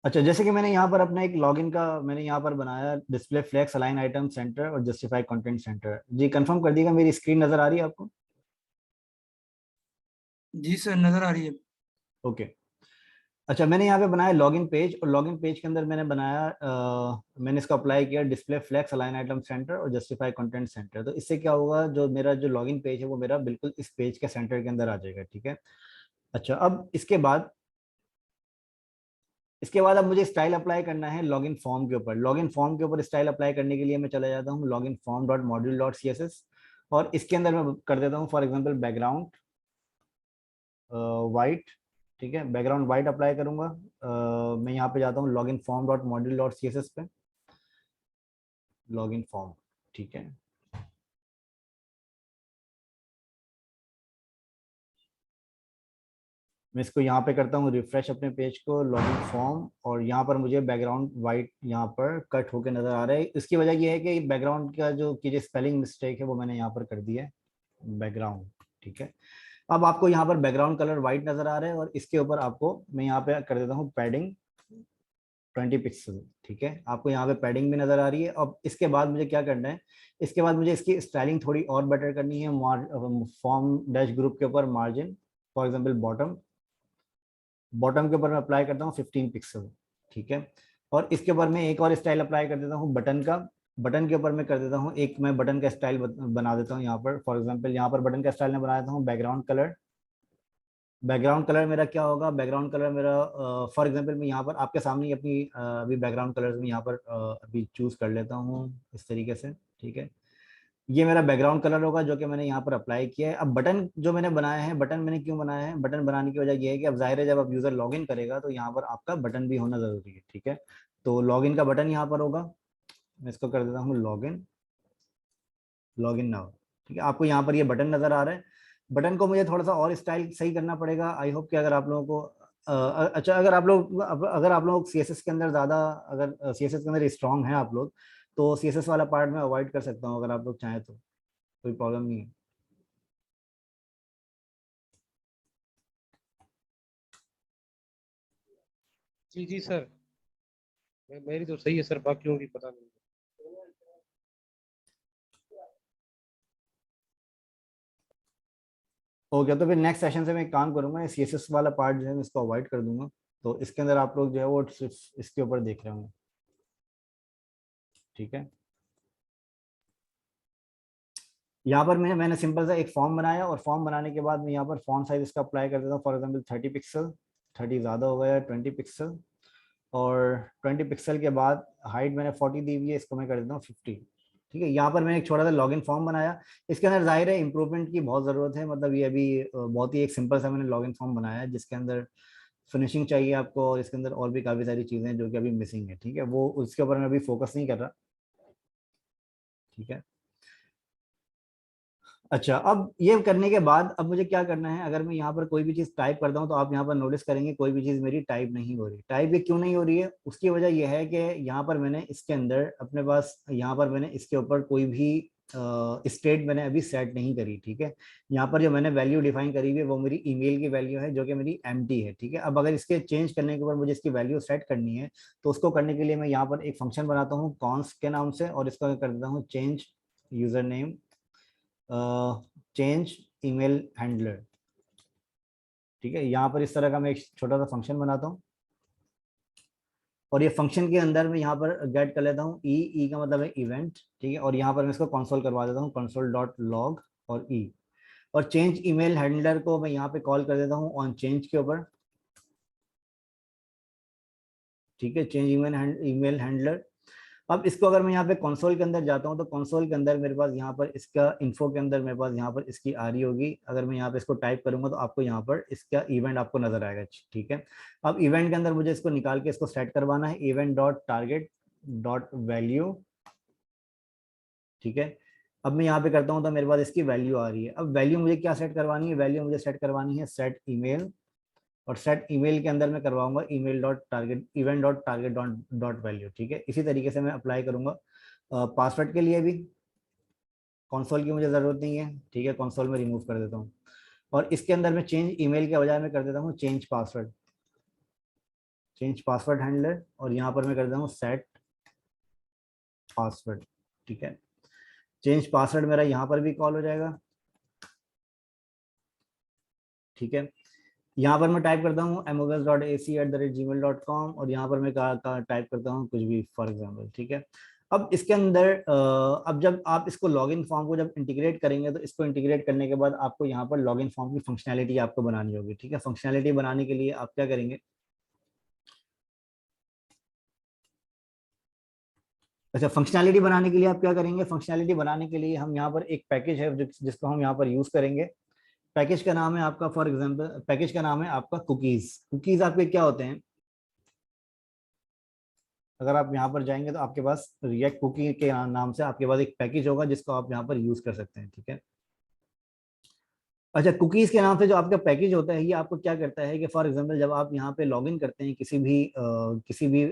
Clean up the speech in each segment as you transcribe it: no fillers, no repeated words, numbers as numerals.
अच्छा, जैसे कि मैंने यहाँ पर अपना एक लॉगिन का मैंने यहाँ पर बनाया, display flex, align item centre और जस्टिफाई कंटेंट सेंटर। जी कंफर्म कर दीजिएगा, मेरी स्क्रीन नजर आ रही है आपको? जी सर, नजर आ रही है। ओके। अच्छा, मैंने यहाँ पे बनाया लॉगिन पेज, और लॉगिन पेज के अंदर मैंने बनाया मैंने इसको अप्लाई किया display flex, align item centre और जस्टिफाई कंटेंट सेंटर। तो इससे क्या होगा, जो मेरा जो लॉगिन पेज है वो मेरा बिल्कुल इस पेज के सेंटर के अंदर आ जाएगा। ठीक है। अच्छा, अब इसके बाद अब मुझे स्टाइल अप्लाई करना है लॉगिन फॉर्म के ऊपर। लॉगिन फॉर्म के ऊपर स्टाइल अप्लाई करने के लिए मैं चला जाता हूँ login form dot module dot C S S, और इसके अंदर मैं कर देता हूँ फॉर एग्जाम्पल बैकग्राउंड वाइट। ठीक है, बैकग्राउंड वाइट अप्लाई करूंगा। मैं यहाँ पे जाता हूँ login form dot module dot C S S पे, लॉगिन फॉर्म। ठीक है, मैं इसको यहाँ पे करता हूँ रिफ्रेश अपने पेज को, लॉगिन फॉर्म, और यहाँ पर मुझे बैकग्राउंड वाइट यहाँ पर कट होके नजर आ रहा है। इसकी वजह ये है कि बैकग्राउंड का जो की जो स्पेलिंग मिस्टेक है वो मैंने यहाँ पर कर दी है, बैकग्राउंड। ठीक है, अब आपको यहाँ पर बैकग्राउंड कलर व्हाइट नजर आ रहा है, और इसके ऊपर आपको मैं यहाँ पे कर देता हूँ पैडिंग 20 पिक्सल। ठीक है, आपको यहाँ पे पैडिंग भी नजर आ रही है। अब इसके बाद मुझे क्या करना है, इसके बाद मुझे इसकी स्टाइलिंग थोड़ी और बेटर करनी है। फॉर्म डैश ग्रुप के ऊपर margin, for example bottom, bottom के ऊपर मैं अप्लाई करता हूँ 15 पिक्सल। ठीक है, और इसके ऊपर मैं एक और स्टाइल अप्लाई कर देता हूँ बटन का। बटन के ऊपर मैं कर देता हूँ एक, मैं बटन का स्टाइल बना देता हूँ यहाँ पर। फॉर एग्जाम्पल यहाँ पर बटन का स्टाइल मैं बना देता हूँ बैकग्राउंड कलर। बैकग्राउंड कलर मेरा क्या होगा, बैकग्राउंड कलर मेरा फॉर एग्जांपल मैं यहाँ पर आपके सामने ही अपनी अभी बैकग्राउंड कलर में यहाँ पर अभी चूज कर लेता हूँ इस तरीके से। ठीक है, ये मेरा बैकग्राउंड कलर होगा जो कि मैंने यहाँ पर अप्लाई किया है। अब बटन जो मैंने बनाया है, बटन मैंने क्यों बनाया है, बटन बनाने की वजह यह है कि अब जाहिर है जब आप यूजर लॉगिन करेगा तो यहाँ पर आपका बटन भी होना जरूरी है। ठीक है, तो लॉगिन का बटन यहाँ पर होगा, मैं इसको कर देता हूँ लॉगिन, लॉगिन नाउ। ठीक है, आपको यहाँ पर ये बटन नजर आ रहा है। बटन को मुझे थोड़ा सा और स्टाइल सही करना पड़ेगा। आई होप कि अगर आप लोगों को अच्छा, अगर आप लोग सीएसएस के अंदर ज्यादा, अगर सीएसएस के अंदर स्ट्रांग है आप लोग, तो सीएसएस वाला पार्ट में अवॉइड कर सकता हूँ, अगर आप लोग चाहें तो कोई प्रॉब्लम नहीं है। जी जी सर, मेरी तो सही है सर, बाकियों की पता नहीं। हो गया, तो फिर नेक्स्ट सेशन से मैं एक काम करूंगा, सीएसएस वाला पार्ट जो है मैं इसको अवॉइड कर दूंगा। तो इसके अंदर आप लोग जो है वो सिर्फ इसके ऊपर देख रहे होंगे। ठीक है, यहाँ पर मैंने सिंपल सा एक फॉर्म बनाया, और फॉर्म बनाने के बाद मैं यहाँ पर फॉन्ट साइज इसका अप्लाई कर देता हूँ फॉर एग्जाम्पल 30 पिक्सल। 30 ज़्यादा हो गया, 20 पिक्सल। और 20 पिक्सल के बाद हाइट मैंने 40 दी हुई है, इसको मैं कर देता हूँ 50। ठीक है, यहाँ पर मैंने एक छोटा सा लॉगिन फॉर्म बनाया। इसके अंदर जाहिर है इंप्रूवमेंट की बहुत ज़रूरत है, मतलब ये अभी बहुत ही एक सिंपल सा मैंने लॉगिन फॉर्म बनाया है जिसके अंदर फिनिशिंग चाहिए आपको, और इसके अंदर और भी काफ़ी सारी चीज़ें हैं जो कि अभी मिसिंग है। ठीक है, वो उसके ऊपर मैं अभी फोकस नहीं कर रहा। ठीक है, अच्छा, अब ये करने के बाद अब मुझे क्या करना है, अगर मैं यहाँ पर कोई भी चीज़ टाइप करता हूँ तो आप यहाँ पर नोटिस करेंगे कोई भी चीज़ मेरी टाइप नहीं हो रही। टाइप ये क्यों नहीं हो रही है, उसकी वजह यह है कि यहाँ पर मैंने इसके अंदर अपने पास, यहाँ पर मैंने इसके ऊपर कोई भी स्टेट मैंने अभी सेट नहीं करी। ठीक है, यहाँ पर जो मैंने वैल्यू डिफाइन करी हुई है वो मेरी ईमेल की वैल्यू है जो कि मेरी एम्प्टी है। ठीक है, अब अगर इसके चेंज करने के बाद मुझे इसकी वैल्यू सेट करनी है, तो उसको करने के लिए मैं यहाँ पर एक फंक्शन बनाता हूँ कॉन्स के नाम से, और इसको कर देता हूँ change user name, change email handler. ठीक है, यहाँ पर इस तरह का मैं एक छोटा सा फंक्शन बनाता हूँ, और ये फंक्शन के अंदर मैं यहाँ पर गेट कर लेता हूँ ई। ई का मतलब है इवेंट। ठीक है, और यहाँ पर मैं इसको कंसोल करवा देता हूँ कंसोल डॉट लॉग और ई। और चेंज ईमेल हैंडलर को मैं यहाँ पे कॉल कर देता हूँ ऑन चेंज के ऊपर। ठीक है, चेंज ईमेल हैंडलर। अब इसको अगर मैं यहाँ पे कंसोल के अंदर जाता हूँ तो कंसोल के अंदर मेरे पास यहाँ पर इसका इन्फो के अंदर मेरे पास यहाँ पर इसकी आ रही होगी। अगर मैं यहाँ पे इसको टाइप करूंगा तो आपको यहाँ पर इसका इवेंट आपको नजर आएगा। ठीक है, अब इवेंट के अंदर मुझे इसको निकाल के इसको सेट करवाना है, event dot target dot value. ठीक है, अब मैं यहाँ पे करता हूँ तो मेरे पास इसकी वैल्यू आ रही है। अब वैल्यू मुझे क्या सेट करवानी है, वैल्यू मुझे सेट करवानी है सेट ईमेल, और सेट ईमेल के अंदर मैं करवाऊंगा email dot target, event dot target dot dot value. ठीक है, इसी तरीके से मैं अप्लाई करूंगा पासवर्ड के लिए भी। कंसोल की मुझे ज़रूरत नहीं है। ठीक है, कंसोल में रिमूव कर देता हूँ, और इसके अंदर मैं चेंज ईमेल के बजाय मैं कर देता हूँ change password. Change password handler, और यहाँ पर मैं कर देता हूँ सेट पासवर्ड। ठीक है, चेंज पासवर्ड मेरा यहाँ पर भी कॉल हो जाएगा। ठीक है, यहाँ पर मैं टाइप करता हूँ amogus.ac@gmail.com, और यहाँ पर मैं टाइप करता हूँ कुछ भी फॉर एग्जाम्पल। ठीक है, अब इसके अंदर अब जब आप इसको लॉगिन फॉर्म को जब इंटीग्रेट करेंगे, तो इसको इंटीग्रेट करने के बाद आपको यहाँ पर लॉगिन फॉर्म की फंक्शनैलिटी आपको बनानी होगी। ठीक है, फंक्शनैलिटी बनाने के लिए आप क्या करेंगे, अच्छा फंक्शनैलिटी बनाने के लिए आप क्या करेंगे, फंक्शनैलिटी बनाने के लिए हम यहाँ पर एक पैकेज है जिसको हम यहाँ पर यूज करेंगे। पैकेज का नाम है आपका, फॉर एग्जांपल पैकेज का नाम है आपका कुकीज। कुकीज आपके क्या होते हैं, अगर आप यहाँ पर जाएंगे तो आपके पास रिएक्ट कुकी के नाम से आपके पास एक पैकेज होगा जिसको आप यहाँ पर यूज कर सकते हैं। ठीक है, अच्छा कुकीज के नाम से जो आपका पैकेज होता है, ये आपको क्या करता है कि फॉर एग्जांपल जब आप यहाँ पे लॉगिन करते हैं किसी भी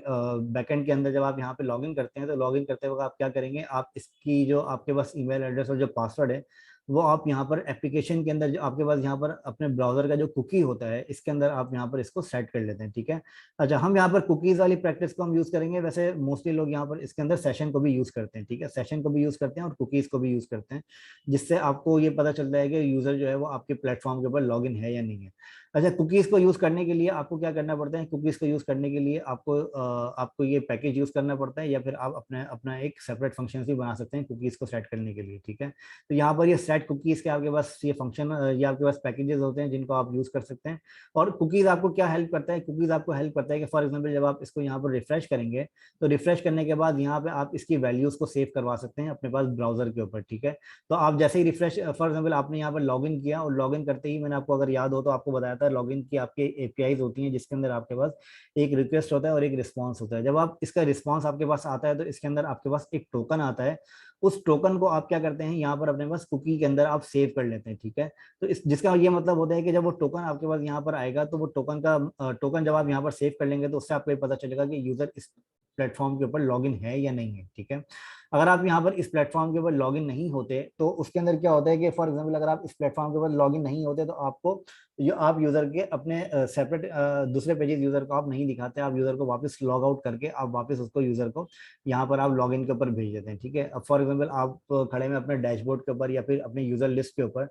बैकएंड के अंदर, जब आप यहाँ पे लॉगिन करते हैं तो लॉगिन करते वक्त आप क्या करेंगे, आप इसकी जो आपके पास ईमेल एड्रेस और जो पासवर्ड है वो आप यहाँ पर एप्लीकेशन के अंदर जो आपके पास यहाँ पर अपने ब्राउजर का जो कुकी होता है इसके अंदर आप यहाँ पर इसको सेट कर लेते हैं। ठीक है, अच्छा हम यहाँ पर कुकीज वाली प्रैक्टिस को हम यूज करेंगे, वैसे मोस्टली लोग यहाँ पर इसके अंदर सेशन को भी यूज करते हैं। ठीक है, सेशन को भी यूज करते हैं और कुकीज को भी यूज करते हैं, जिससे आपको ये पता चलता है कि यूजर जो है वो आपके प्लेटफॉर्म के ऊपर लॉगिन है या नहीं है। अच्छा कुकीज को यूज करने के लिए आपको क्या करना पड़ता है, कुकीज को यूज करने के लिए आपको ये पैकेज यूज करना पड़ता है, या फिर आप अपना एक सेपरेट फंक्शन भी बना सकते हैं कुकीज को सेट करने के लिए। ठीक है, तो यहाँ पर ये सेट कुकीज के आपके पास ये फंक्शन ये आपके पास पैकेजेस होते हैं जिनको आप यूज कर सकते हैं। और कुकीज आपको क्या हेल्प करता है, कुकीज आपको हेल्प करता है कि फॉर एग्जाम्पल जब आप इसको यहाँ पर रिफ्रेश करेंगे तो रिफ्रेश करने के बाद यहाँ पे आप इसकी वैल्यूज को सेव करवा सकते हैं अपने पास ब्राउजर के ऊपर। ठीक है, तो आप जैसे ही रिफ्रेश फॉर एग्जांपल आपने यहाँ पर लॉगिन किया, और लॉगिन करते ही मैंने आपको अगर याद हो तो आपको बताया था लॉगिन की आपके एपीआईज होती हैं जिसके अंदर आपके पास एक रिक्वेस्ट होता है और एक रिस्पॉन्स होता है। जब आप इसका रिस्पॉन्स आपके पास आता है तो इसके अंदर आपके पास एक टोकन आता है, उस टोकन को आप क्या करते हैं यहाँ पर अपने पास कुकी के अंदर आप सेव कर लेते हैं। ठीक है, तो इस जिसका ये मतलब होता है कि जब वो टोकन आपके पास यहाँ पर आएगा तो वो टोकन जब आप यहाँ पर सेव कर लेंगे तो उससे आपको ये पता चलेगा कि यूजर इस प्लेटफॉर्म के ऊपर लॉगिन है या नहीं है। ठीक है, अगर आप यहाँ पर इस प्लेटफॉर्म के ऊपर लॉगिन नहीं होते तो उसके अंदर क्या होता है कि फॉर एग्जांपल अगर आप इस प्लेटफॉर्म के ऊपर लॉगिन नहीं होते तो आपको आप यूजर के अपने सेपरेट दूसरे पेजेस यूजर को आप नहीं दिखाते, आप यूजर को वापस लॉग आउट करके आप वापस उसको यूजर को यहाँ पर आप लॉगिन के ऊपर भेज देते हैं। ठीक है, अब फॉर एग्जांपल आप खड़े में अपने डैशबोर्ड के ऊपर या फिर अपने यूजर लिस्ट के ऊपर,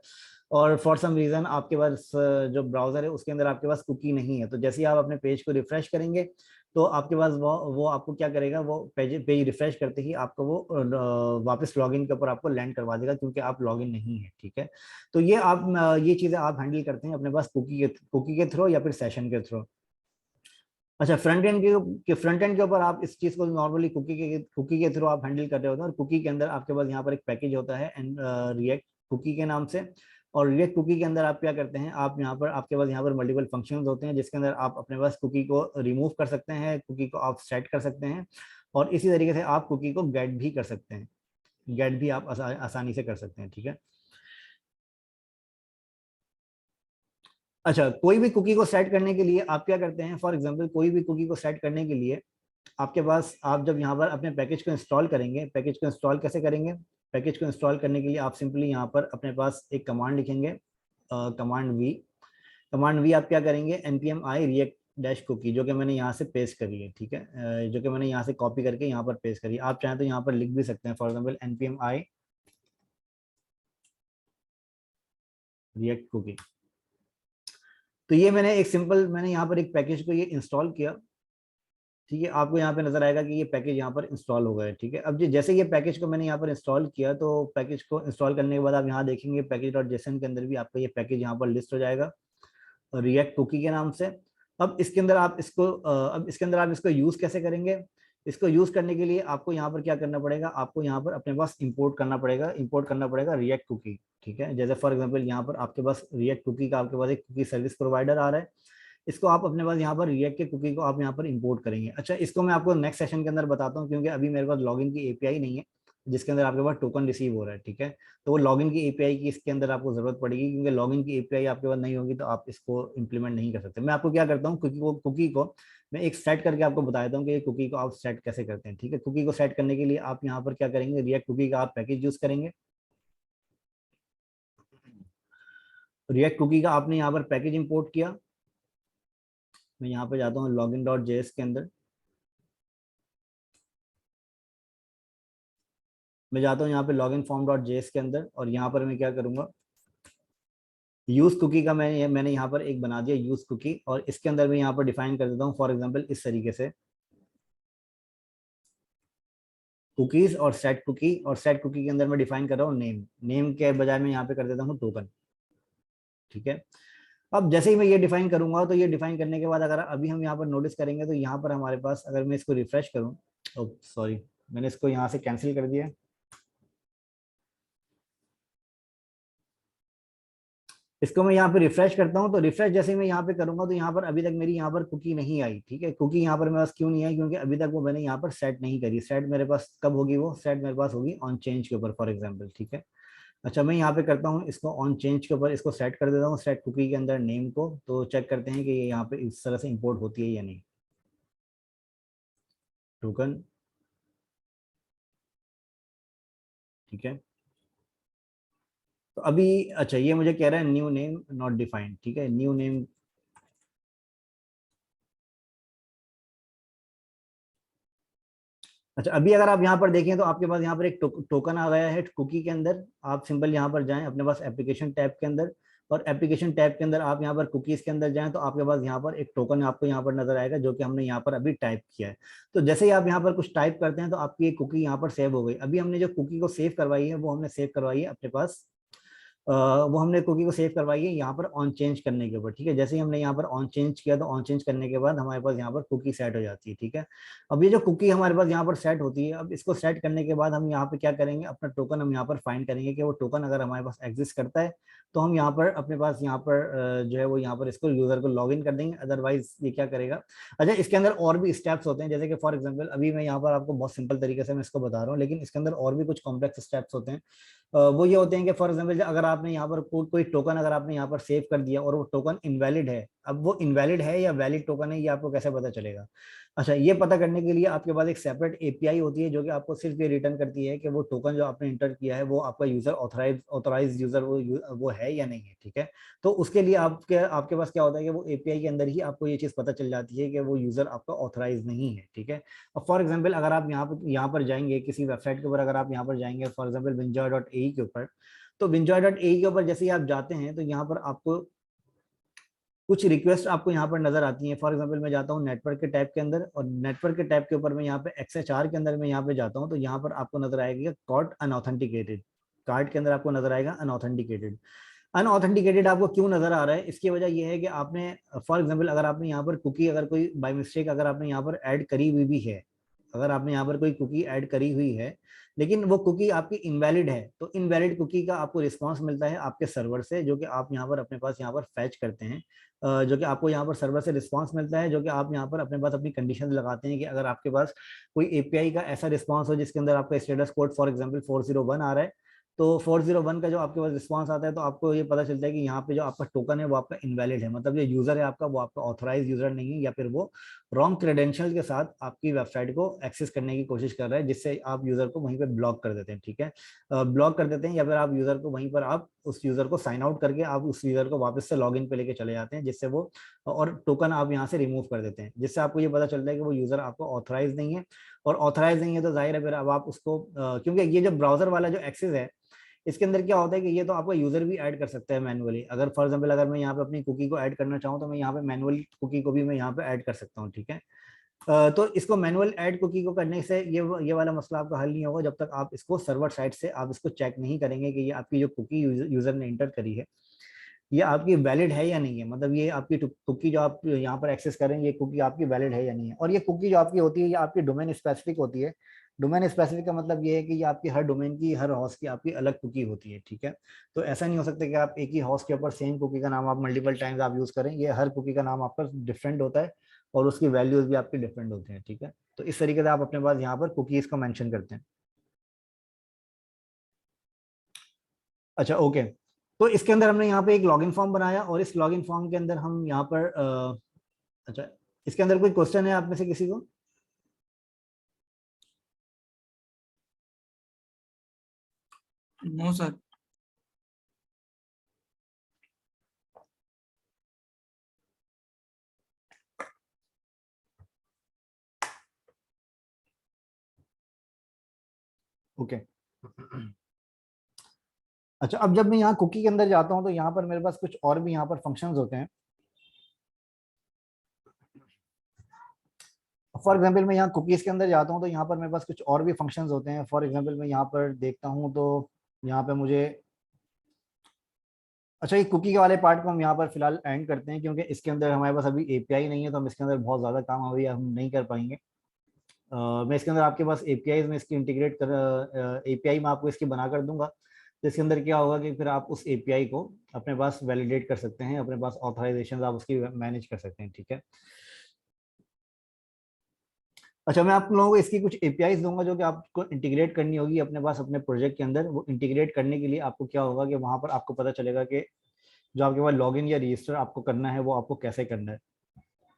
और फॉर सम रीजन आपके पास जो ब्राउजर है उसके अंदर आपके पास कुकी नहीं है, तो जैसे ही आप अपने पेज को रिफ्रेश करेंगे तो आपके पास वो आपको क्या करेगा, वो पेज रिफ्रेश करते ही आपको वो वापस लॉगिन के ऊपर आपको लैंड करवा देगा क्योंकि आप लॉगिन नहीं है। ठीक है, तो ये चीजें आप हैंडल करते हैं अपने पास कुकी के थ्रू या फिर सेशन के थ्रू। अच्छा फ्रंट एंड के ऊपर आप इस चीज को नॉर्मली कुकी के थ्रू आप हैंडल कर रहे होते हैं, और कुकी के अंदर आपके पास यहाँ पर एक पैकेज होता है एंड रिएक्ट कुकी के नाम से। और रिएक्ट कुकी के अंदर आप क्या करते हैं, आप यहाँ पर आपके पास यहाँ पर मल्टीपल फंक्शंस होते हैं जिसके अंदर आप अपने पास कुकी को रिमूव कर सकते हैं, कुकी को आप सेट कर सकते हैं, और इसी तरीके से आप कुकी को गेट भी कर सकते हैं, गेट भी आप आसानी से कर सकते हैं। ठीक है, अच्छा कोई भी कुकी को सेट करने के लिए आप क्या करते हैं, फॉर एग्जांपल कोई भी कुकी को सेट करने के लिए आपके पास आप जब यहाँ पर अपने पैकेज को इंस्टॉल करेंगे, पैकेज को इंस्टॉल कैसे करेंगे, पैकेज को इंस्टॉल करने के लिए आप सिंपली यहाँ पर अपने पास एक कमांड लिखेंगे, कमांड वी आप क्या करेंगे npm i react dash cookie, जो कि मैंने यहाँ से पेस्ट करी है। ठीक है, जो कि मैंने यहाँ से कॉपी करके यहाँ पर पेस्ट करी है, आप चाहें तो यहाँ पर लिख भी सकते हैं for example npm i react cookie. तो ये मैंने यहाँ पर एक पैकेज को ये इंस्टॉल किया। ठीक है, आपको यहाँ पे नजर आएगा कि ये पैकेज यहाँ पर इंस्टॉल हो गया है। ठीक है, अब जैसे ये पैकेज को मैंने यहाँ पर इंस्टॉल किया तो पैकेज को इंस्टॉल करने के बाद आप यहाँ देखेंगे पैकेज.json के अंदर भी आपका ये पैकेज यहाँ पर लिस्ट हो जाएगा रिएक्ट कुकी के नाम से। अब इसके अंदर आप इसको यूज कैसे करेंगे, इसको यूज करने के लिए आपको यहाँ पर क्या करना पड़ेगा, आपको यहाँ पर अपने पास इंपोर्ट करना पड़ेगा रिएक्ट कुकी। ठीक है, जैसे फॉर एग्जांपल यहाँ पर आपके पास रिएक्ट कुकी का आपके पास एक कुकी सर्विस प्रोवाइडर आ रहा है, इसको आप अपने पास यहाँ पर रिएक्ट के कुकी को आप यहाँ पर इंपोर्ट करेंगे। अच्छा इसको मैं आपको नेक्स्ट सेशन के अंदर बताता हूँ क्योंकि अभी मेरे पास लॉगिन की एपीआई नहीं है जिसके अंदर आपके पास टोकन रिसीव हो रहा है। ठीक है, तो वो लॉगिन की एपीआई की इसके अंदर आपको जरूरत पड़ेगी क्योंकि लॉगिन की एपीआई आपके पास नहीं होगी तो आप इसको इंप्लीमेंट नहीं कर सकते। मैं आपको क्या करता हूँ, कुकी को मैं एक सेट करके आपको बता देता हूँ कि ये कुकी को आप सेट कैसे करते हैं। ठीक है, कुकी को सेट करने के लिए आप यहाँ पर क्या करेंगे, रिएक्ट कुकी का आप पैकेज यूज करेंगे, रिएक्ट कुकी का आपने यहाँ पर पैकेज इंपोर्ट किया, मैं यहाँ पे जाता हूँ login.js के अंदर, मैं जाता हूँ यहाँ पे login form.js के अंदर, और यहाँ पर मैं क्या करूँगा, यूज कुकी का मैंने यहाँ पर एक बना दिया यूज कुकी, और इसके अंदर मैं यहाँ पर डिफाइन कर देता हूँ फॉर एग्जांपल इस तरीके से, कुकीज और सेट कुकी, और सेट कुकी के अंदर मैं डिफाइन कर रहा हूँ नेम, नेम के बजाय मैं यहाँ पे कर देता हूँ टोकन। ठीक है, अब जैसे ही मैं ये डिफाइन करूंगा, तो ये डिफाइन करने के बाद अगर अभी हम यहाँ पर नोटिस करेंगे, तो यहाँ पर हमारे पास, अगर मैं इसको रिफ्रेश करूँ, सॉरी मैंने इसको यहाँ से कैंसिल कर दिया, इसको मैं यहाँ पे रिफ्रेश करता हूँ, तो रिफ्रेश जैसे ही मैं यहाँ पे करूंगा, तो यहाँ पर अभी तक मेरी यहाँ पर कुकी नहीं आई। ठीक है, कुकी यहाँ पर मेरे पास क्यों नहीं आई, क्योंकि अभी तक वो मैंने यहाँ पर सेट नहीं करी। सेट मेरे पास कब होगी, वो सेट मेरे पास होगी ऑन चेंज के ऊपर फॉर एग्जाम्पल। ठीक है, अच्छा मैं यहाँ पे करता हूँ इसको ऑन चेंज के ऊपर, इसको सेट कर देता हूँ सेट कुकी के अंदर नेम को, तो चेक करते हैं कि ये यहाँ पे इस तरह से इंपोर्ट होती है या नहीं। टोकन, ठीक है, तो अभी अच्छा ये मुझे कह रहा है न्यू नेम नॉट डिफाइंड। ठीक है, न्यू नेम, अच्छा अभी अगर आप यहाँ पर देखें, तो आपके पास यहाँ पर एक टोकन आ गया है कुकी के अंदर। आप सिंपल यहाँ पर जाएं अपने पास एप्लीकेशन टैब के अंदर, और एप्लीकेशन टैब के अंदर आप यहाँ पर कुकीज के अंदर जाएं, तो आपके पास यहाँ पर एक टोकन आपको यहाँ पर नजर आएगा, जो कि हमने यहाँ पर अभी टाइप किया है। तो जैसे ही आप यहाँ पर कुछ टाइप करते हैं, तो आपकी एक कुकी यहाँ पर सेव हो गई। अभी हमने जो कुकी को सेव करवाई है, वो हमने सेव करवाई है अपने पास, वो हमने कुकी को सेव करवाई है यहाँ पर ऑन चेंज करने के ऊपर। ठीक है, जैसे ही हमने यहाँ पर ऑन चेंज किया, तो ऑन चेंज करने के बाद हमारे पास यहाँ पर कुकी सेट हो जाती है। ठीक है, अब ये जो कुकी हमारे पास यहाँ पर सेट होती है, अब इसको सेट करने के बाद हम यहाँ पे क्या करेंगे, अपना टोकन हम यहाँ पर फाइंड करेंगे कि वो टोकन अगर हमारे पास एग्जिस्ट करता है, तो हम यहाँ पर अपने पास यहाँ पर जो है वो यहाँ पर इसको यूजर को लॉग इन कर देंगे, अदरवाइज ये क्या करेगा। अच्छा, इसके अंदर और भी स्टेप्स होते हैं, जैसे कि फॉर एग्जाम्पल अभी मैं यहाँ पर आपको बहुत सिंपल तरीके से मैं इसको बता रहा हूँ, लेकिन इसके अंदर और भी कुछ कॉम्प्लेक्स स्टेप्स होते हैं। वो ये होते हैं कि फॉर एग्जांपल अगर आपने यहाँ पर कोई टोकन अगर आपने यहाँ पर सेव कर दिया, और वो टोकन इनवैलिड है, अब वो इनवैलिड है या वैलिड टोकन है, ये आपको कैसे पता चलेगा। अच्छा, ये पता करने के लिए आपके पास एक सेपरेट एपीआई होती है, जो कि आपको सिर्फ ये रिटर्न करती है कि वो टोकन जो आपने इंटर किया है, वो आपका यूजर ऑथराइज यूजर वो है या नहीं है। ठीक है, तो उसके लिए आपके आपके पास क्या होता है कि वो एपीआई के अंदर ही आपको ये चीज पता चल जाती है कि वो यूजर आपका ऑथराइज नहीं है। ठीक है, अब फॉर एग्जाम्पल अगर आप यहाँ पर जाएंगे किसी वेबसाइट के ऊपर, अगर आप यहाँ पर जाएंगे फॉर एग्जाम्पल winjoy.ae के ऊपर, तो winjoy.ae के ऊपर जैसे ही आप जाते हैं, तो यहाँ पर आपको कुछ रिक्वेस्ट आपको यहाँ पर नजर आती है। फॉर एग्जांपल मैं जाता हूँ नेटवर्क के टैब के अंदर, और नेटवर्क के टैब के ऊपर मैं यहाँ पे XHR के अंदर मैं यहाँ पे जाता हूँ, तो यहाँ पर आपको नजर आएगा कॉट अनऑथेंटिकेटेड, कार्ड के अंदर आपको नजर आएगा अनऑथेंटिकेटेड। अनऑथेंटिकेटेड आपको क्यों नजर आ रहा है, इसकी वजह यह है कि आपने फॉर एग्जांपल अगर आपने यहाँ पर कुकी अगर कोई बाय मिस्टेक अगर आपने यहाँ पर ऐड करी हुई भी है, अगर आपने यहाँ पर कोई कुकी ऐड करी हुई है, लेकिन वो कुकी आपकी इनवैलिड है, तो इनवैलिड कुकी का आपको रिस्पांस मिलता है आपके सर्वर से, जो कि आप यहाँ पर अपने पास यहाँ पर फैच करते हैं, जो कि आपको यहाँ पर सर्वर से रिस्पांस मिलता है, जो कि आप यहाँ पर अपने पास अपनी कंडीशन लगाते हैं कि अगर आपके पास कोई एपीआई का ऐसा रिस्पांस हो जिसके अंदर आपका स्टेटस कोड फॉर एग्जांपल 401 आ रहा है, तो 401 का जो आपके पास रिस्पांस आता है, तो आपको ये पता चलता है कि यहाँ पे जो आपका टोकन है वो आपका इनवैलिड है, मतलब ये यूजर है आपका, वो आपका ऑथराइज यूजर नहीं है, या फिर वो रॉन्ग क्रेडेंशियल के साथ आपकी वेबसाइट को एक्सेस करने की कोशिश कर रहा है, जिससे आप यूजर को वहीं पे ब्लॉक कर देते हैं। ठीक है, ब्लॉक कर देते हैं, या फिर आप यूजर को वहीं पर आप उस यूजर को साइन आउट करके आप उस यूजर को वापस से लॉग इन पे लेके चले जाते हैं, जिससे वो और टोकन आप यहाँ से रिमूव कर देते हैं, जिससे आपको ये पता चलता है कि वो यूजर आपको ऑथराइज नहीं है। और ऑथराइज नहीं है तो जाहिर है फिर अब आप उसको क्योंकि ये जो ब्राउजर वाला जो एक्सेस है, इसके अंदर क्या होता है कि ये तो आपका यूजर भी ऐड कर सकता है मैनुअली। अगर फॉर एग्जांपल अगर मैं यहाँ पे अपनी कुकी को ऐड करना चाहूँ, तो मैं यहाँ पे मैनुअली कुकी को भी मैं यहाँ पे ऐड कर सकता हूँ। ठीक है, तो इसको मैनुअल ऐड कुकी को करने से ये वाला मसला आपका हल नहीं होगा, जब तक आप इसको सर्वर साइड से आप इसको चेक नहीं करेंगे कि ये आपकी जो कुकी यूजर ने इंटर करी है, ये आपकी वैलिड है या नहीं है, मतलब ये आपकी कुकी जो आप यहाँ पर एक्सेस करेंगे, ये कुकी आपकी वैलिड है या नहीं है। और ये कुकी जो आपकी होती है, ये आपकी डोमेन स्पेसिफिक होती है। डोमेन स्पेसिफिक का मतलब ये है कि ये आपकी हर डोमेन की हर हॉस्ट की आपकी अलग कुकी होती है। ठीक है, तो ऐसा नहीं हो सकता कि आप एक ही हॉस्ट के ऊपर सेम कुकी का नाम आप मल्टीपल टाइम्स आप यूज करें, ये हर कुकी का नाम आपका डिफरेंट होता है, और उसकी वैल्यूज भी आपके डिफरेंट होते हैं। ठीक है, तो इस तरीके से आप अपने पास यहाँ पर कुकीज को मेंशन करते हैं। अच्छा ओके, तो इसके अंदर हमने यहाँ पे एक लॉगिन फॉर्म बनाया, और इस लॉगिन फॉर्म के अंदर हम यहाँ पर अच्छा इसके अंदर कोई क्वेश्चन है आप में से किसी को? No sir. ओके। अच्छा, अब जब मैं यहाँ कुकी के अंदर जाता हूँ तो यहाँ पर मेरे पास कुछ और भी यहाँ पर फंक्शंस होते हैं। फॉर एग्जाम्पल मैं यहाँ कुकीज के अंदर जाता हूँ तो यहाँ पर मेरे पास कुछ और भी फंक्शंस होते हैं। फॉर एग्जाम्पल मैं यहाँ पर देखता हूँ तो यहाँ पे मुझे, अच्छा ये कुकी के वाले पार्ट को हम यहाँ पर फिलहाल एंड करते हैं, क्योंकि इसके अंदर हमारे पास अभी एपीआई नहीं है, तो हम इसके अंदर बहुत ज़्यादा काम अभी हम नहीं कर पाएंगे। मैं इसके अंदर आपके पास एपीआई में इसकी इंटीग्रेट कर, एपीआई में आपको इसकी बना कर दूंगा। तो इसके अंदर क्या होगा कि फिर आप उस एपीआई को अपने पास वैलिडेट कर सकते हैं, अपने पास ऑथराइजेशन आप उसकी मैनेज कर सकते हैं, ठीक है। अच्छा, मैं आप लोगों को इसकी कुछ एपीआईज दूंगा जो कि आपको इंटीग्रेट करनी होगी अपने पास अपने प्रोजेक्ट के अंदर। वो इंटीग्रेट करने के लिए आपको क्या होगा कि वहां पर आपको पता चलेगा कि जो आपके पास लॉगिन या रजिस्टर आपको करना है वो आपको कैसे करना है,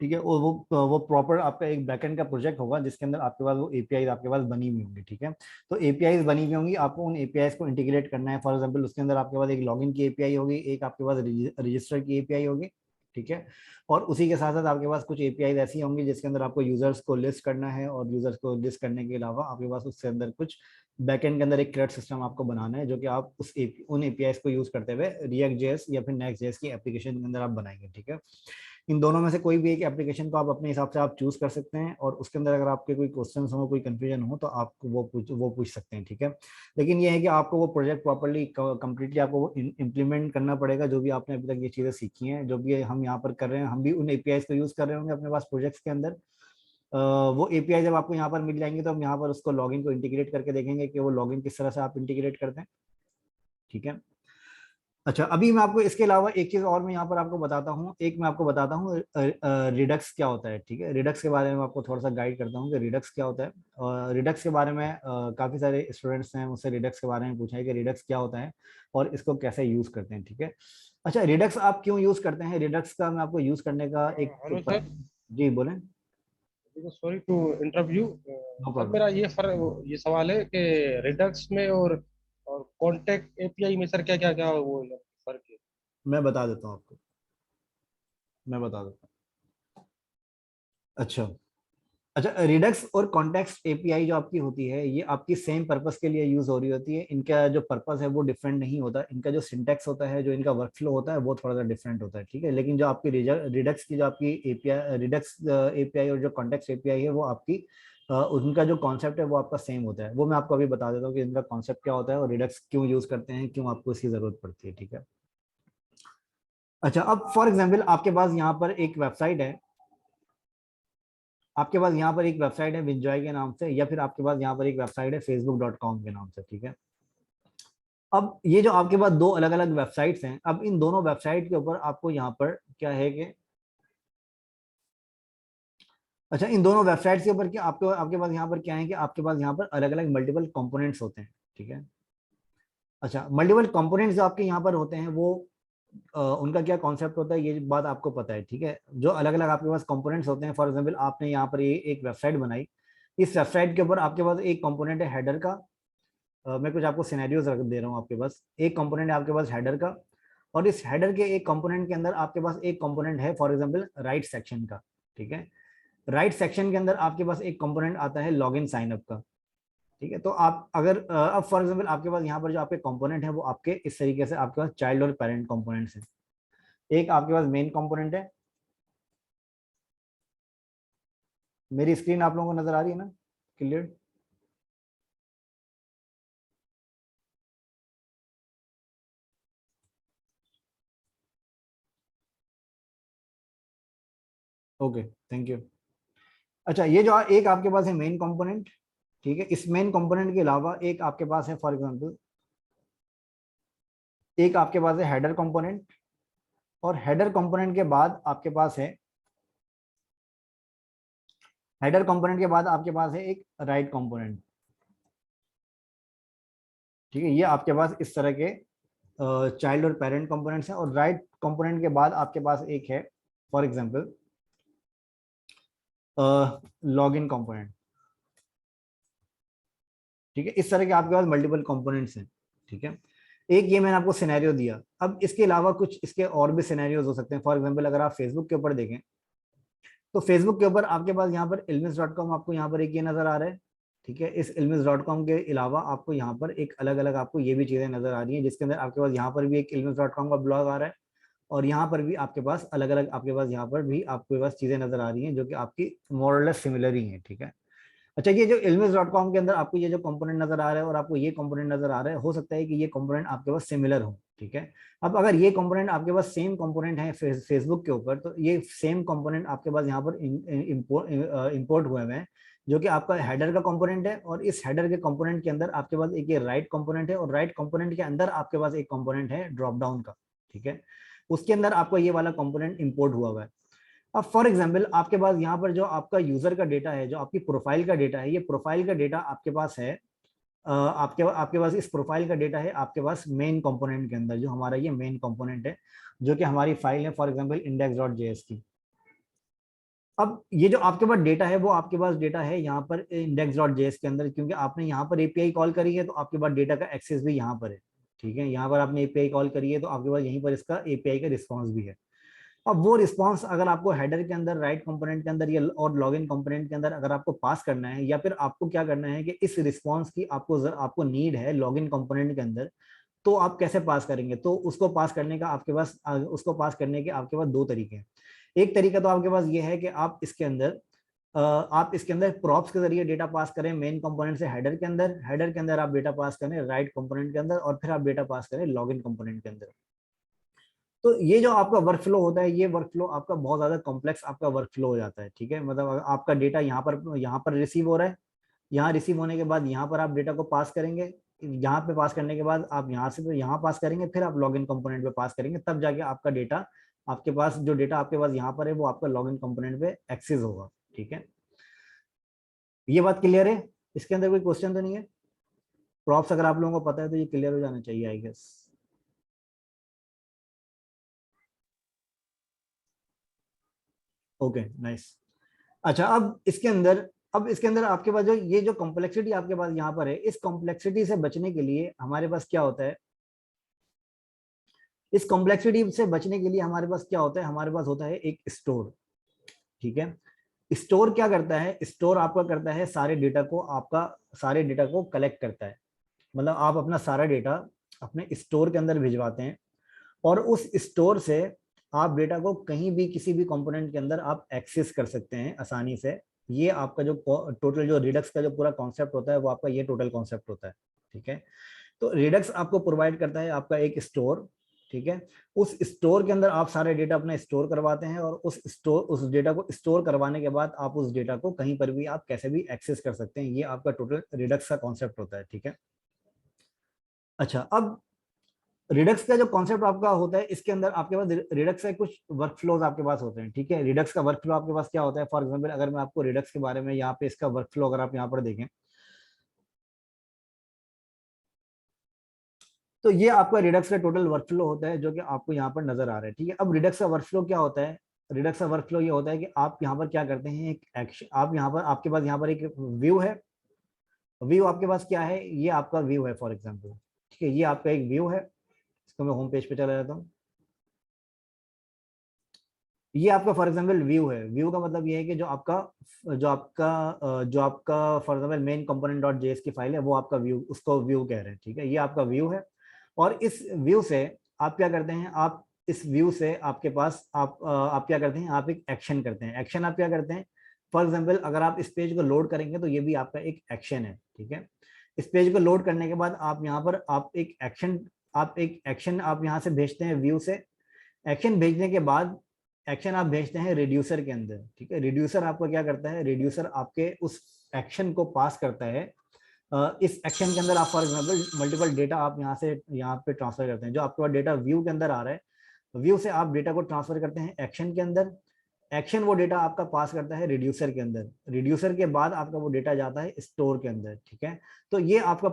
ठीक है। और वो प्रॉपर आपका एक बैकएंड का प्रोजेक्ट होगा जिसके अंदर आपके पास वो एपीआई आपके पास बनी हुई होंगी, ठीक है। तो एपीआई बनी हुई होंगी, आपको उन एपीआई को इंटीग्रेट करना है। फॉर एग्जांपल उसके अंदर आपके पास एक लॉगिन की एपीआई होगी, एक आपके पास रजिस्टर की एपीआई होगी, ठीक है। और उसी के साथ साथ आपके पास कुछ एपीआई ऐसी होंगी जिसके अंदर आपको यूजर्स को लिस्ट करना है, और यूजर्स को लिस्ट करने के अलावा आपके पास उसके अंदर कुछ बैकएंड के अंदर एक क्रेड सिस्टम आपको बनाना है, जो कि आप उन एपीआई को यूज करते हुए रिएक्ट जेएस या फिर नेक्स्ट जेएस की एप्लीकेशन के अंदर आप बनाएंगे, ठीक है। इन दोनों में से कोई भी एक एप्लीकेशन को आप अपने हिसाब से आप चूज कर सकते हैं, और उसके अंदर अगर आपके कोई क्वेश्चन हो, कोई कंफ्यूजन हो, तो आप वो पूछ सकते हैं, ठीक है। लेकिन ये है कि आपको वो प्रोजेक्ट प्रॉपर्ली कंप्लीटली आपको वो इम्प्लीमेंट करना पड़ेगा। जो भी आपने अभी तक ये चीजें सीखी हैं, जो भी हम यहाँ पर कर रहे हैं, हम भी उन एपीआई को यूज कर रहे होंगे अपने पास प्रोजेक्ट्स के अंदर। वो एपीआई जब आपको यहाँ पर मिल जाएंगे तो हम यहाँ पर उसको लॉगिन को इंटीग्रेट करके देखेंगे कि वो लॉगिन किस तरह से आप इंटीग्रेट करते हैं, ठीक है। अच्छा, अभी मैं आपको इसके अलावा एक चीज और मैं यहाँ पर आपको बताता हूँ। एक मैं आपको बताता हूँ रिडक्स क्या होता है, ठीक है। रिडक्स के बारे में आपको थोड़ा सा गाइड करता हूँ कि रिडक्स क्या होता है। रिडक्स के बारे में काफी सारे स्टूडेंट्स हैं मुझसे रिडक्स के बारे में पूछा है कि रिडक्स क्या होता है और इसको कैसे यूज करते हैं, ठीक है। अच्छा, रिडक्स आप क्यों यूज करते हैं? रिडक्स का मैं आपको यूज करने का एक हेलो सर, जी बोलें। Sorry to interview. No sir problem. मेरा ये सवाल है कि रिडक्स में और कॉन्टेक्ट एपीआई में सर क्या क्या क्या वो फर्क है? मैं बता देता हूँ आपको, मैं बता देता हूँ। अच्छा, अच्छा, रिडक्स और कॉन्टेक्स्ट एपीआई जो आपकी होती है, ये आपकी सेम पर्पस के लिए यूज हो रही होती है। इनका जो पर्पस है वो डिफरेंट नहीं होता, इनका जो सिंटेक्स होता है, जो इनका वर्कफ्लो होता है, वो थोड़ा सा डिफरेंट होता है, ठीक है। लेकिन जो आपकी रिडक्स की जो आपकी एपीआई, रिडक्स एपीआई और जो कॉन्टेक्स्ट एपीआई है, वो आपकी उनका जो कॉन्सेप्ट है वो आपका सेम होता है। वो मैं आपको अभी बता देता हूँ कि इनका कॉन्सेप्ट क्या होता है और रिडक्स क्यों यूज करते हैं, क्यों आपको इसकी जरूरत पड़ती है, ठीक है। अच्छा, अब फॉर एग्जाम्पल आपके पास यहाँ पर एक वेबसाइट है, आपके पास यहाँ पर एक वेबसाइट है विंजॉय के नाम से, या फिर आपके पास यहाँ पर एक वेबसाइट है facebook.com के नाम से, ठीक है। अब ये जो आपके पास दो अलग अलग वेबसाइट्स हैं, अब इन दोनों वेबसाइट के ऊपर आपको यहाँ पर क्या है कि, अच्छा, इन दोनों वेबसाइट्स के ऊपर क्या आपके आपके पास यहाँ पर क्या है कि आपके पास यहाँ पर अलग अलग मल्टीपल कंपोनेंट्स होते हैं, ठीक है। अच्छा, मल्टीपल कंपोनेंट्स जो आपके यहाँ पर होते हैं वो उनका क्या कॉन्सेप्ट होता है, ये बात आपको पता है, ठीक है। जो अलग अलग आपके पास कंपोनेंट्स होते हैं, फॉर एग्जांपल आपने यहाँ पर ये एक वेबसाइट बनाई, इस वेबसाइट के ऊपर आपके पास एक कंपोनेंट है हेडर का। मैं कुछ आपको सिनेरियोज रख दे रहा हूँ। आपके पास एक कंपोनेंट है आपके पास हेडर का, और इस हेडर के एक कंपोनेंट के अंदर आपके पास एक कंपोनेंट है फॉर एग्जांपल राइट सेक्शन का, ठीक है। राइट सेक्शन के अंदर आपके पास एक कंपोनेंट आता है लॉगिन साइन अप का, ठीक है। तो आप अगर अब फॉर एग्जांपल आपके पास यहाँ पर जो आपके कंपोनेंट है वो आपके इस तरीके से आपके पास चाइल्ड और पेरेंट कंपोनेंट्स हैं। एक आपके पास मेन कंपोनेंट है, मेरी स्क्रीन आप लोगों को नजर आ रही है ना क्लियर? Okay, thank you. अच्छा, ये जो एक आपके पास है मेन कंपोनेंट, ठीक है। इस मेन कंपोनेंट के अलावा एक आपके पास है फॉर एग्जांपल, एक आपके पास है हेडर कंपोनेंट, और हेडर कंपोनेंट के बाद आपके पास है, हेडर कंपोनेंट के बाद आपके पास है एक राइट कंपोनेंट, ठीक है। ये आपके पास इस तरह के चाइल्ड और पेरेंट कंपोनेंट्स हैं, और राइट कंपोनेंट के बाद आपके पास एक है फॉर एग्जांपल लॉगिन कंपोनेंट, ठीक है। इस तरह के आपके पास मल्टीपल कंपोनेंट्स हैं, ठीक है। एक ये मैंने आपको सिनेरियो दिया। अब इसके अलावा कुछ इसके और भी सिनेरियोज हो सकते हैं। फॉर एग्जांपल अगर आप फेसबुक के ऊपर देखें, तो फेसबुक के ऊपर आपके पास यहाँ पर ilmis.com आपको यहाँ पर एक ये नजर आ रहा है, ठीक है। इस ilmis.com के अलावा आपको यहाँ पर एक अलग अलग आपको ये भी चीजें नजर आ रही हैं, जिसके अंदर आपके पास यहाँ पर भी एक ilmis.com का ब्लॉग आ रहा है, और यहाँ पर भी आपके पास अलग अलग आपके पास यहाँ पर भी आपके पास चीजें नजर आ रही हैं जो कि आपकी मोरलेस सिमिलर ही हैं। ठीक है। अच्छा, ये जो ilmis.com के अंदर आपको ये जो कंपोनेंट नजर आ रहा है और आपको ये कंपोनेंट नजर आ रहा है, हो सकता है कि ये कंपोनेंट आपके पास सिमिलर हो। ठीक है। अब अगर ये कंपोनेंट आपके पास सेम कंपोनेंट है फेसबुक के ऊपर, तो ये सेम कंपोनेंट आपके पास यहाँ पर इंपोर्ट हुए हैं, जो कि आपका हेडर का कंपोनेंट है, और इस हेडर के कंपोनेंट के अंदर आपके पास एक ये राइट कंपोनेंट है, और राइट कंपोनेंट के अंदर आपके पास एक कंपोनेंट है ड्रॉप डाउन का। ठीक है। उसके अंदर आपका ये वाला कंपोनेंट इंपोर्ट हुआ है। अब फॉर एग्जाम्पल आपके पास यहाँ पर जो आपका यूजर का डेटा है, जो आपकी प्रोफाइल का डेटा है, ये प्रोफाइल का डेटा आपके पास है, आपके आपके पास इस प्रोफाइल का डेटा है आपके पास मेन कंपोनेंट के अंदर, जो हमारा ये मेन कंपोनेंट है, जो कि हमारी फाइल है फॉर एग्जाम्पल index.js की। अब ये जो आपके पास डेटा है, वो आपके पास डेटा है यहाँ पर index.js के अंदर, क्योंकि आपने यहाँ पर एपीआई कॉल करी है, तो आपके पास डेटा का एक्सेस भी यहाँ पर है। ठीक है। यहाँ पर आपने एपीआई कॉल करी है, तो आपके पास यहीं पर इसका एपीआई का रिस्पॉन्स भी है। अब वो रिस्पांस अगर आपको हेडर के अंदर, राइट कंपोनेंट के अंदर, या और लॉगिन कंपोनेंट के अंदर अगर आपको पास करना है, या फिर आपको क्या करना है कि इस रिस्पांस की आपको नीड है लॉगिन कंपोनेंट के अंदर, तो आप कैसे पास करेंगे? तो उसको पास करने का आपके पास उसको पास करने के आपके पास दो तरीके हैं। एक तरीका तो आपके पास ये है कि आप इसके अंदर प्रॉप्स के जरिए डेटा पास करें मेन कंपोनेंट से हेडर के अंदर, हेडर के अंदर आप डेटा पास करें राइट कंपोनेंट के अंदर, और फिर आप डेटा पास करें लॉगिन कंपोनेंट के अंदर। तो ये जो आपका वर्क फ्लो होता है, ये वर्क फ्लो आपका बहुत ज्यादा कॉम्प्लेक्स आपका वर्क फ्लो हो जाता है। ठीक है। मतलब आपका डेटा यहाँ पर रिसीव हो रहा है, यहाँ रिसीव होने के बाद यहाँ पर आप डेटा को पास करेंगे, यहाँ पे पास करने के बाद आप यहाँ से यहाँ पास करेंगे, फिर आप लॉगिन कंपोनेंट पे पास करेंगे, तब जाके आपका डेटा आपके पास जो डेटा आपके पास यहाँ पर है वो आपका लॉगिन कंपोनेंट पे एक्सेस होगा। ठीक है। ये बात क्लियर है? इसके अंदर कोई क्वेश्चन तो नहीं है? प्रॉप्स अगर आप लोगों को पता है तो ये क्लियर हो जाना चाहिए आई गेस। Okay nice. अच्छा, अब इसके अंदर आपके पास जो ये जो कॉम्प्लेक्सिटी आपके पास यहाँ पर है, इस कॉम्प्लेक्सिटी से बचने के लिए हमारे पास क्या होता है? इस कॉम्प्लेक्सिटी से बचने के लिए हमारे पास क्या होता है? हमारे पास होता है एक स्टोर। ठीक है। स्टोर क्या करता है? स्टोर आपका करता है सारे डेटा को कलेक्ट करता है। मतलब आप अपना सारा डेटा अपने स्टोर के अंदर भिजवाते हैं, और उस स्टोर से आप डेटा को कहीं भी किसी भी कंपोनेंट के अंदर आप एक्सेस कर सकते हैं आसानी से। ये आपका जो टोटल जो रिडक्स का जो पूरा कॉन्सेप्ट होता है, वो आपका ये टोटल कॉन्सेप्ट होता है। ठीक है। तो रिडक्स आपको प्रोवाइड करता है आपका एक स्टोर। ठीक है। उस स्टोर के अंदर आप सारे डेटा अपना स्टोर करवाते हैं, और उस डेटा को स्टोर करवाने के बाद आप उस डेटा को कहीं पर भी आप कैसे भी एक्सेस कर सकते हैं। ये आपका टोटल रिडक्स का कॉन्सेप्ट होता है। ठीक है। अच्छा, अब रिडक्स का जो कॉन्सेप्ट आपका होता है, इसके अंदर आपके पास रिडक्स के कुछ वर्क फ्लोज आपके पास होते हैं। ठीक है। रिडक्स का वर्क फ्लो आपके पास क्या होता है? फॉर एग्जांपल अगर मैं आपको रिडक्स के बारे में यहाँ पे इसका वर्क फ्लो अगर आप यहाँ पर देखें, तो ये आपका रिडक्स का टोटल वर्क फ्लो होता है, जो कि आपको यहाँ पर नजर आ रहा है। ठीक है। अब रिडक्स का वर्क फ्लो क्या होता है? रिडक्स का वर्क फ्लो ये होता है कि आप यहाँ पर क्या करते हैं, एक एक्शन, आप यहाँ पर आपके पास यहाँ पर एक व्यू है। व्यू आपके पास क्या है? ये आपका व्यू है फॉर एग्जाम्पल। ठीक है। ये आपका एक व्यू है। इसको मैं होम पेज पे चला जाता हूँ। ये आपका फॉर एग्जाम्पल व्यू है। व्यू का मतलब ये है कि जो आपका for example main component dot JS की फाइल है, वो आपका व्यू, उसको व्यू कह रहे हैं। ठीक है। ये आपका व्यू है, और इस व्यू से आप क्या करते हैं? आप इस व्यू से आपके पास आप क्या करते हैं? आप एक एक्शन करते हैं। एक्शन आप क्या करते हैं? फॉर एग्जाम्पल अगर आप इस पेज को लोड करेंगे, तो ये भी आपका एक एक्शन है। ठीक है। इस पेज को लोड करने के बाद आप यहाँ पर आप एक एक्शन आप यहाँ से भेजते हैं व्यू से। एक्शन भेजने के बाद एक्शन आप भेजते हैं रिड्यूसर के अंदर। ठीक है। रिड्यूसर आपको क्या करता है? रिड्यूसर आपके उस एक्शन को पास करता है। इस एक्शन के अंदर आप फॉर एग्जांपल मल्टीपल डेटा आप यहाँ से यहाँ पे ट्रांसफर करते हैं। जो आपके पास डेटा व्यू के अंदर आ रहा है, व्यू से आप डेटा को ट्रांसफर करते हैं एक्शन के अंदर। एक्शन वो डेटा आपका पास करता है रिड्यूसर के अंदर। रिड्यूसर के बाद आपका वो डेटा जाता है स्टोर के अंदर। ठीक है। तो ये आपका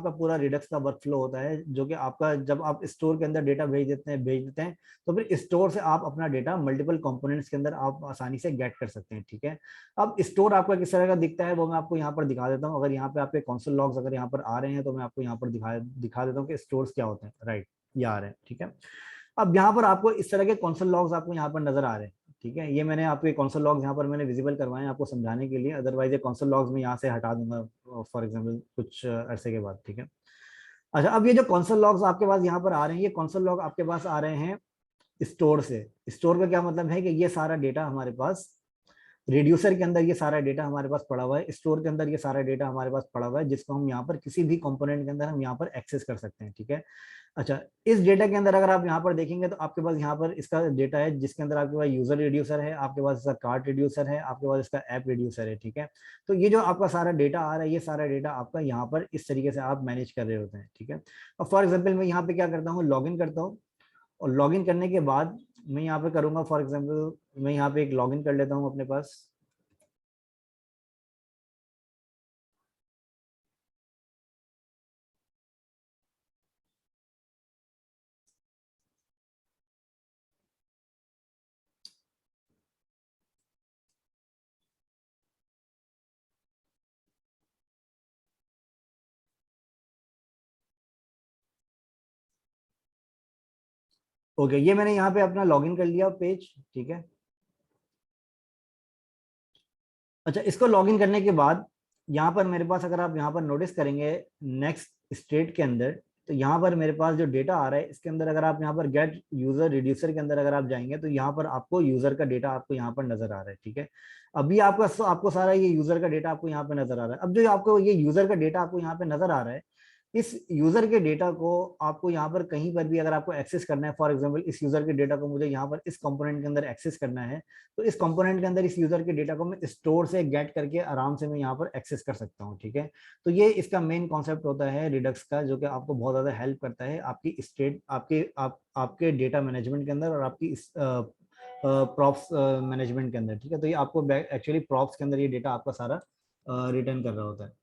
पूरा रिडक्स का वर्क फ्लो होता है, जो कि आपका जब आप स्टोर के अंदर डेटा भेज देते हैं, तो फिर स्टोर से आप अपना डेटा मल्टीपल कंपोनेंट्स के अंदर आप आसानी से गेट कर सकते हैं। ठीक है। अब स्टोर आपका किस तरह का दिखता है, वो मैं आपको यहाँ पर दिखा देता हूँ। अगर यहाँ पे आपके कंसोल लॉग्स अगर यहाँ पर आ रहे हैं, तो मैं आपको यहाँ पर दिखा देता हूँ कि स्टोर्स क्या होते हैं। राइट, ये आ रहे हैं। ठीक है। अब यहाँ पर आपको इस तरह के कंसोल लॉग्स आपको यहाँ पर नजर आ रहे हैं। ठीक है। ये मैंने आपके कंसोल लॉग्स यहाँ पर मैंने विजिबल करवाए हैं आपको समझाने के लिए, अदरवाइज ये कंसोल लॉग्स में यहाँ से हटा दूंगा फॉर एग्जांपल कुछ अरसे के बाद। ठीक है। अच्छा, अब ये जो कंसोल लॉग्स आपके पास यहाँ पर आ रहे हैं, ये कंसोल लॉग आपके पास आ रहे हैं स्टोर से। स्टोर का क्या मतलब है कि ये सारा डेटा हमारे पास रिड्यूसर के अंदर, ये सारा डेटा हमारे पास पड़ा हुआ है, स्टोर के अंदर ये सारा डेटा हमारे पास पड़ा हुआ है, जिसको हम यहाँ पर किसी भी कंपोनेंट के अंदर हम यहाँ पर एक्सेस कर सकते हैं। ठीक है। अच्छा, इस डेटा के अंदर अगर आप यहाँ पर देखेंगे तो आपके पास यहाँ पर इसका डेटा है, जिसके अंदर आपके पास यूजर रिड्यूसर है, आपके पास इसका कार्ट रिड्यूसर है, आपके पास इसका ऐप रिड्यूसर है। ठीक है। तो ये जो आपका सारा डेटा आ रहा है, ये सारा डेटा आपका यहाँ पर इस तरीके से आप मैनेज कर रहे होते हैं। ठीक है। अब फॉर एग्जाम्पल मैं यहाँ पे क्या करता हूँ, लॉग इन करता हूँ, और लॉग इन करने के बाद मैं यहाँ पे करूंगा, फॉर एग्जाम्पल मैं यहाँ पे एक लॉग इन कर लेता हूँ अपने पास। ओके, ये मैंने यहाँ पे अपना लॉगिन कर लिया पेज। ठीक है। अच्छा, इसको लॉगिन करने के बाद यहाँ पर मेरे पास, अगर आप यहाँ पर नोटिस करेंगे नेक्स्ट स्टेट के अंदर, तो यहाँ पर मेरे पास जो डेटा आ रहा है इसके अंदर, अगर आप यहाँ पर गेट यूजर रिड्यूसर के अंदर अगर आप जाएंगे तो यहाँ पर आपको यूजर का डेटा आपको यहाँ पर नजर आ रहा है। ठीक है। अभी आपको सारा ये यूजर का डेटा आपको यहाँ पे नजर आ रहा है। अब जो आपको ये यूजर का डेटा आपको यहाँ पे नजर आ रहा है, इस यूजर के डेटा को आपको यहाँ पर कहीं पर भी अगर आपको एक्सेस करना है, फॉर एग्जांपल इस यूजर के डेटा को मुझे यहाँ पर इस कंपोनेंट के अंदर एक्सेस करना है, तो इस कंपोनेंट के अंदर इस यूजर के डेटा को मैं स्टोर से गेट करके आराम से मैं यहाँ पर एक्सेस कर सकता हूँ। ठीक है। तो ये इसका मेन कॉन्सेप्ट होता है रिडक्स का, जो कि आपको बहुत ज्यादा हेल्प करता है आपकी स्टेट आपके डेटा मैनेजमेंट के अंदर और आपकी प्रॉप्स मैनेजमेंट के अंदर। ठीक है। तो ये आपको एक्चुअली प्रॉप्स के अंदर ये डेटा आपका सारा रिटर्न कर रहा होता है।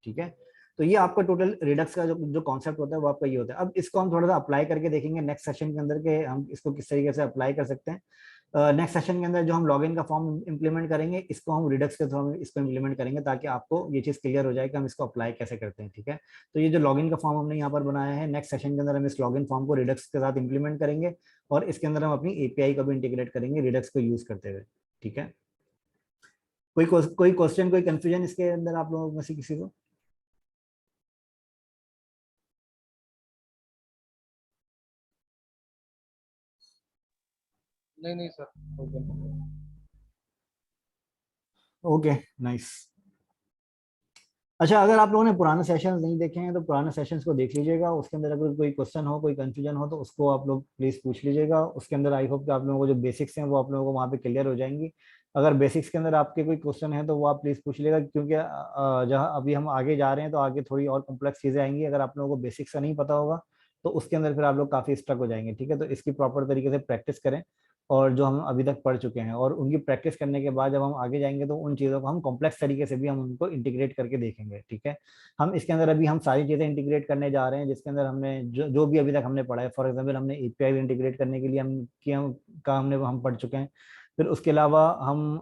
ठीक है। तो ये आपका टोटल रिडक्स का जो कॉन्सेप्ट होता है वो आपका ये होता है। अब इसको हम थोड़ा सा अप्लाई करके देखेंगे नेक्स्ट सेशन के अंदर के हम इसको किस तरीके से अप्लाई कर सकते हैं। नेक्स्ट सेशन के अंदर जो हम लॉगिन का फॉर्म इंप्लीमेंट करेंगे, इसको हम रिडक्स के थ्रू इसको इंप्लीमेंट करेंगे, ताकि आपको ये चीज क्लियर हो जाए कि हम इसको अप्लाई कैसे करते हैं। ठीक है। तो ये जो लॉगिन का फॉर्म हमने यहाँ पर बनाया है, नेक्स्ट सेशन के अंदर हम इस लॉगिन फॉर्म को रिडक्स के साथ इंप्लीमेंट करेंगे, और इसके अंदर हम अपनी एपीआई को भी इंटीग्रेट करेंगे रिडक्स को यूज करते हुए। ठीक है। कोई क्वेश्चन, कोई कंफ्यूजन इसके अंदर आप लोगों में से किसी को? नहीं नहीं सर, ओके, नाइस। अच्छा, अगर आप लोगों ने पुराने सेशंस नहीं देखे हैं तो पुराने सेशंस को देख लीजिएगा, उसके अंदर अगर कोई क्वेश्चन हो, कोई कंफ्यूजन हो, तो उसको आप लोग प्लीज पूछ लीजिएगा। उसके अंदर आई होप कि आप लोगों को जो बेसिक्स हैं वो आप लोगों को वहाँ पे क्लियर हो जाएंगी। अगर बेसिक्स के अंदर आपके कोई क्वेश्चन है तो वो आप प्लीज पूछ लीजिएगा, क्योंकि जहाँ अभी हम आगे जा रहे हैं तो आगे थोड़ी और कॉम्प्लेक्स चीजें आएंगी। अगर आप लोगों को बेसिक्स का नहीं पता होगा तो उसके अंदर फिर आप लोग काफी स्टक हो जाएंगे। ठीक है। तो इसकी प्रॉपर तरीके से प्रैक्टिस करें, और जो हम अभी तक पढ़ चुके हैं, और उनकी प्रैक्टिस करने के बाद जब हम आगे जाएंगे तो उन चीज़ों को हम कॉम्प्लेक्स तरीके से भी हम उनको इंटीग्रेट करके देखेंगे। ठीक है। हम इसके अंदर अभी हम सारी चीज़ें इंटीग्रेट करने जा रहे हैं, जिसके अंदर हमने जो भी अभी तक हमने पढ़ा है, फॉर एग्जाम्पल हमने एपीआई इंटीग्रेट करने के लिए हम पढ़ चुके हैं। फिर उसके अलावा हम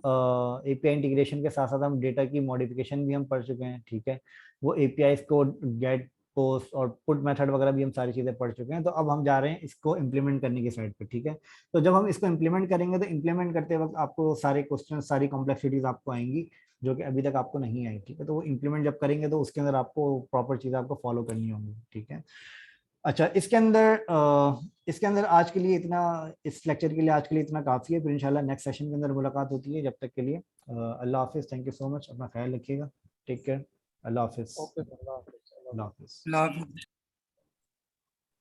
एपीआई इंटीग्रेशन के साथ साथ हम डेटा की मॉडिफिकेशन भी हम पढ़ चुके हैं। ठीक है। वो एपीआई को गेट, पोस्ट और पुट मेथड वगैरह भी हम सारी चीजें पढ़ चुके हैं। तो अब हम जा रहे हैं इसको इम्प्लीमेंट करने की साइड पे। ठीक है। तो जब हम इसको इम्प्लीमेंट करेंगे तो इम्प्लीमेंट करते वक्त आपको सारे क्वेश्चन, सारी कॉम्प्लेक्सिटीज आपको आएंगी जो कि अभी तक आपको नहीं आई। ठीक है। तो वो इम्प्लीमेंट जब करेंगे तो उसके अंदर आपको प्रॉपर चीजें आपको फॉलो करनी होंगी। ठीक है। अच्छा, इसके अंदर आज के लिए इतना, इस लेक्चर के लिए आज के लिए इतना काफी है। फिर इंशाल्लाह नेक्स्ट सेशन के अंदर मुलाकात होती है। जब तक के लिए अल्लाह हाफिज। Thank you so much. अपना ख्याल रखिएगा। Take care. अल्लाह हाफिज। ओके सर, अल्लाह हाफिज़। अल्लाह हाफिज। लाभ